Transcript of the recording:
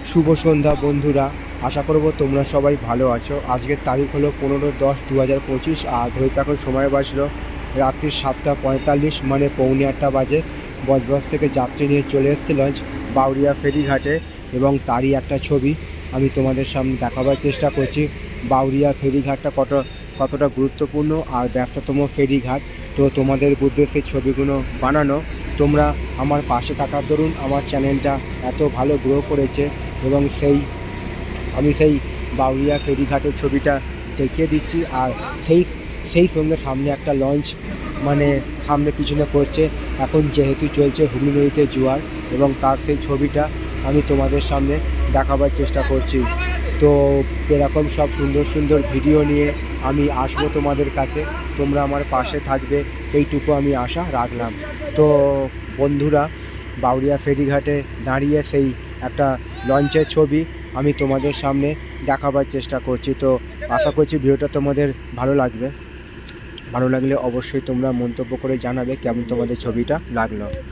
শুভ সন্ধ্যা বন্ধুরা, আশা করব তোমরা সবাই ভালো আছো। আজকের তারিখ হলো 15/10/2025 আর ঘড়িতে এখন সময় বাজলো রাত্রি 7:45, মানে পৌনে 8টা বাজে। বজবজ থেকে যাত্রী নিয়ে চলে এসেছে লঞ্চ বাউরিয়া ফেরিঘাটে, এবং তারই একটা ছবি আমি তোমাদের সামনে দেখাবার চেষ্টা করছি। বাউরিয়া ফেরিঘাটটা কতটা গুরুত্বপূর্ণ আর ব্যস্ততম ফেরিঘাট, তো তোমাদের উদ্দেশ্যে ছবিগুলো বানানো। তোমরা আমার পাশে থাকার দরুন আমার চ্যানেলটা এত ভালো গ্রো করেছে, এবং আমি সেই বাউরিয়া ফেরিঘাটের ছবিটা দেখিয়ে দিচ্ছি। আর সেই সঙ্গে সামনে একটা লঞ্চ, মানে সামনে পিছনে করছে, এখন যেহেতু চলছে হুগলি নদীতে জোয়ার, এবং তার সেই ছবিটা আমি তোমাদের সামনে দেখাবার চেষ্টা করছি। তো এরকম সব সুন্দর সুন্দর ভিডিও নিয়ে আমি আসবো তোমাদের কাছে, তোমরা আমার পাশে থাকবে, এইটুকু আমি আশা রাখলাম। তো বন্ধুরা, বাউরিয়া ফেরিঘাটে দাঁড়িয়ে সেই একটা লঞ্চের ছবি আমি তোমাদের সামনে দেখাবার চেষ্টা করছি। তো আশা করছি ভিডিওটা তোমাদের ভালো লাগবে। ভালো লাগলে অবশ্যই তোমরা মন্তব্য করে জানাবে কেমন তোমাদের ছবিটা লাগলো।